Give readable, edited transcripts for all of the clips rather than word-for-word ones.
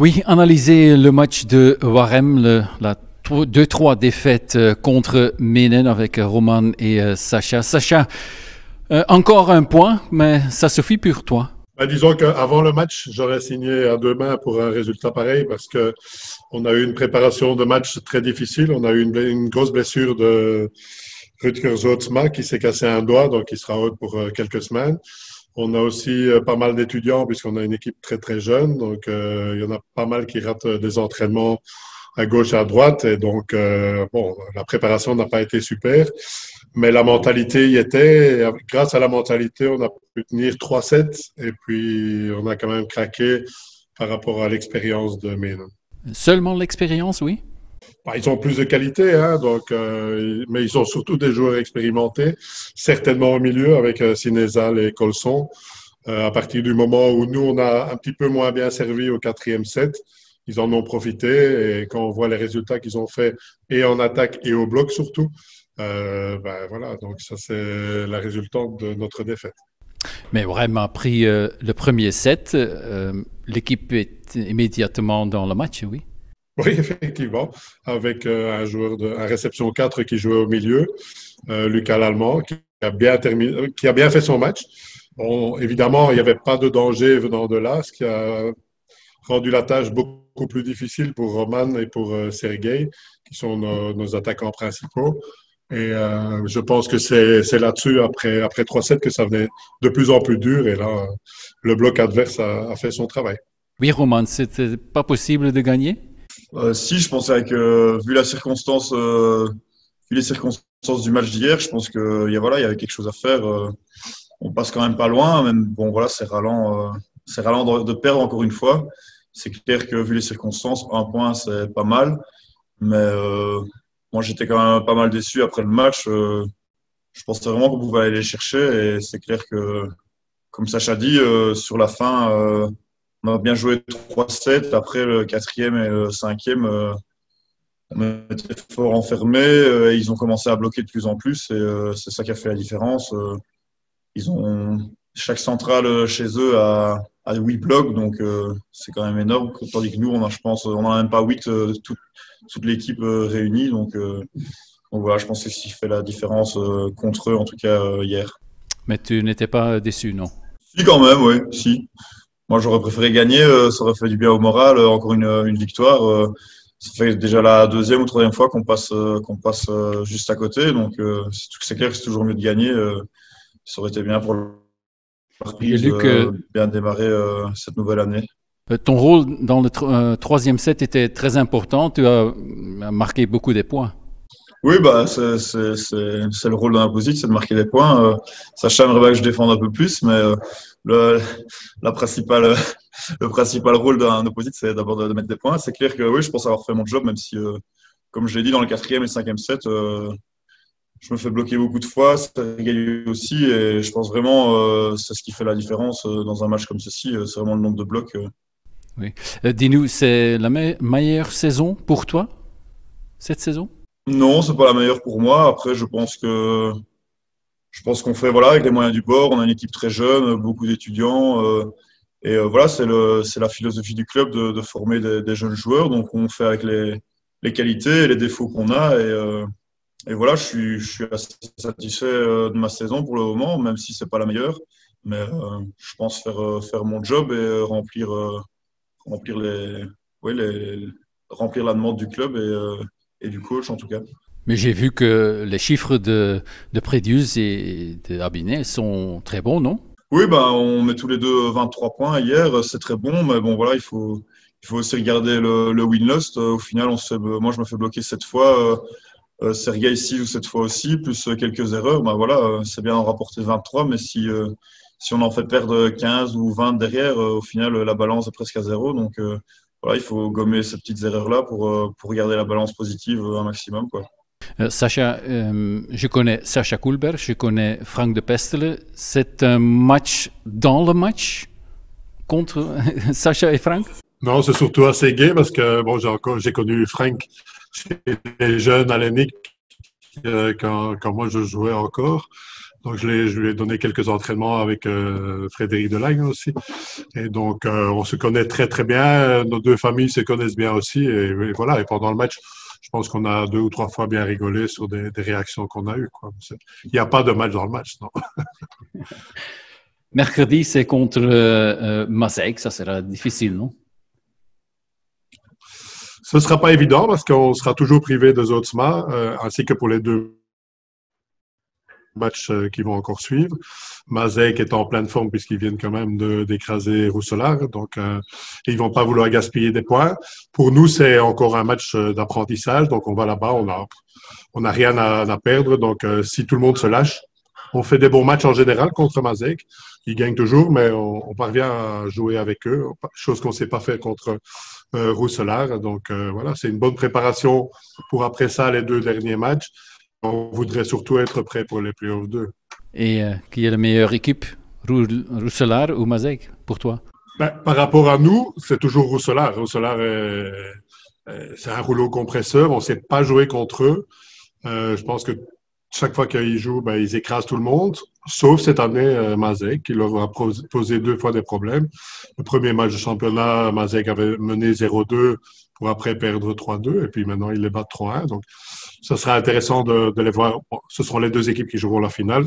Oui, analyser le match de Warem, la 2-3 défaite contre Menen avec Roman et Sacha. Sacha, encore un point, mais ça suffit pour toi. Disons qu'avant le match, j'aurais signé à deux mains pour un résultat pareil parce que on a eu une préparation de match très difficile. On a eu une grosse blessure de Rutger Zotsma qui s'est cassé un doigt, donc il sera out pour quelques semaines. On a aussi pas mal d'étudiants puisqu'on a une équipe très très jeune, donc il y en a pas mal qui ratent des entraînements à gauche et à droite. Et donc, bon, la préparation n'a pas été super, mais la mentalité y était. Et grâce à la mentalité, on a pu tenir 3-7 et puis on a quand même craqué par rapport à l'expérience de Menen. Seulement l'expérience, oui. Ils ont plus de qualité, hein, donc, mais ils ont surtout des joueurs expérimentés, certainement au milieu avec Sinezal et Colson. À partir du moment où nous, on a un petit peu moins bien servi au quatrième set, ils en ont profité et quand on voit les résultats qu'ils ont fait et en attaque et au bloc surtout, voilà, donc ça c'est la résultante de notre défaite. Mais Warem a pris le premier set. L'équipe est immédiatement dans le match, oui. Oui, effectivement, avec un réception 4 qui jouait au milieu, Lucas Lallemand, qui a bien fait son match. Bon, évidemment, il n'y avait pas de danger venant de là, ce qui a rendu la tâche beaucoup plus difficile pour Roman et pour Sergei, qui sont nos attaquants principaux. Et je pense que c'est là-dessus, après 3-7, que ça venait de plus en plus dur. Et là, le bloc adverse a fait son travail. Oui, Roman, c'était pas possible de gagner? Si, je pensais que vu les circonstances du match d'hier, je pense qu'il y avait quelque chose à faire. On passe quand même pas loin, même bon voilà, c'est ralent de perdre encore une fois. C'est clair que vu les circonstances, un point c'est pas mal, mais moi j'étais quand même pas mal déçu après le match. Je pensais vraiment qu'on pouvait aller les chercher et c'est clair que, comme Sacha dit, sur la fin, on a bien joué 3-7. Après le quatrième et le cinquième, on était fort enfermés et ils ont commencé à bloquer de plus en plus et c'est ça qui a fait la différence. Ils ont chaque centrale chez eux a 8 blocs, donc c'est quand même énorme. Tandis que nous, je pense, on n'en a même pas 8, toute l'équipe réunie. Donc voilà, je pense que c'est ce qui fait la différence contre eux, en tout cas hier. Mais tu n'étais pas déçu, non? Si, quand même, oui, si. Moi, j'aurais préféré gagner, ça aurait fait du bien au moral, encore une victoire. Ça fait déjà la deuxième ou troisième fois qu'on passe juste à côté, donc c'est clair que c'est toujours mieux de gagner. Ça aurait été bien pour la J'ai reprise, lu que bien démarrer cette nouvelle année. ton rôle dans le troisième set était très important. Tu as marqué beaucoup de points. Oui, bah c'est le rôle d'un opposite, c'est de marquer des points. Sacha aimerait bien que je défende un peu plus, mais le, la principale, le principal rôle d'un opposite, c'est d'abord de mettre des points. C'est clair que oui, je pense avoir fait mon job, même si, comme je l'ai dit, dans le quatrième et le cinquième set, je me fais bloquer beaucoup de fois, ça gagné aussi, et je pense vraiment c'est ce qui fait la différence dans un match comme ceci, c'est vraiment le nombre de blocs. Oui. Dis-nous, c'est la meilleure saison pour toi, cette saison? Non, c'est pas la meilleure pour moi. Après, je pense qu'on fait voilà avec les moyens du bord. On a une équipe très jeune, beaucoup d'étudiants, et voilà, c'est la philosophie du club de former des jeunes joueurs. Donc, on fait avec les qualités et les défauts qu'on a, et voilà, je suis assez satisfait de ma saison pour le moment, même si c'est pas la meilleure. Mais je pense faire mon job et remplir ouais, les, remplir la demande du club et du coach en tout cas. Mais j'ai vu que les chiffres de Prédius et de Abinet sont très bons, non? Oui, bah, on met tous les deux 23 points hier, c'est très bon, mais bon voilà, il faut aussi regarder le win-loss. Au final, moi je me fais bloquer 7 fois. Sergei 6 ou 7 fois aussi, plus quelques erreurs, ben voilà, c'est bien d'en rapporter 23, mais si on en fait perdre 15 ou 20 derrière, au final, la balance est presque à zéro. Donc voilà, il faut gommer ces petites erreurs-là pour garder la balance positive un maximum, quoi. Sacha, je connais Sacha Koulberg, je connais Frank de Pestelen. C'est un match dans le match contre Sacha et Frank? Non, c'est surtout assez gai parce que bon, j'ai connu Frank chez les jeunes à l'ENIC quand moi je jouais encore. Donc, je lui ai donné quelques entraînements avec Frédéric Delagne aussi. Et donc, on se connaît très, très bien. Nos deux familles se connaissent bien aussi. Et voilà. Et pendant le match, je pense qu'on a 2 ou 3 fois bien rigolé sur des réactions qu'on a eues, quoi. Il n'y a pas de match dans le match, non. Mercredi, c'est contre Maaseik. Ça sera difficile, non? Ce ne sera pas évident parce qu'on sera toujours privé de Zotsma, ainsi que pour les 2 matchs qui vont encore suivre. Maaseik est en pleine forme puisqu'ils viennent quand même d'écraser Rousselard. Donc, ils vont pas vouloir gaspiller des points. Pour nous, c'est encore un match d'apprentissage. Donc, on va là-bas, on n'a rien à perdre. Donc, si tout le monde se lâche, on fait des bons matchs en général contre Maaseik. Ils gagnent toujours, mais on parvient à jouer avec eux, chose qu'on ne sait pas faire contre Rousselard. Donc, voilà, c'est une bonne préparation pour après ça, les 2 derniers matchs. On voudrait surtout être prêt pour les playoffs 2. Et qui est la meilleure équipe, Rousselard ou Maaseik, pour toi? Par rapport à nous, c'est toujours Rousselard. Rousselard, c'est un rouleau compresseur. On ne sait pas jouer contre eux. Je pense que chaque fois qu'ils jouent, ils écrasent tout le monde, sauf cette année, Maaseik, qui leur a posé 2 fois des problèmes. Le premier match de championnat, Maaseik avait mené 0-2 pour après perdre 3-2, et puis maintenant, ils les battent 3-1. Donc, ce sera intéressant de les voir. Bon, ce seront les 2 équipes qui joueront la finale,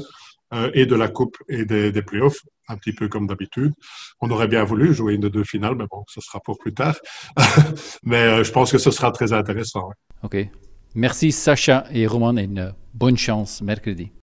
et de la Coupe et des playoffs, un petit peu comme d'habitude. On aurait bien voulu jouer une de 2 finales, mais bon, ce sera pour plus tard. Mais je pense que ce sera très intéressant. Ouais. OK. Merci Sacha et Roman et une bonne chance mercredi.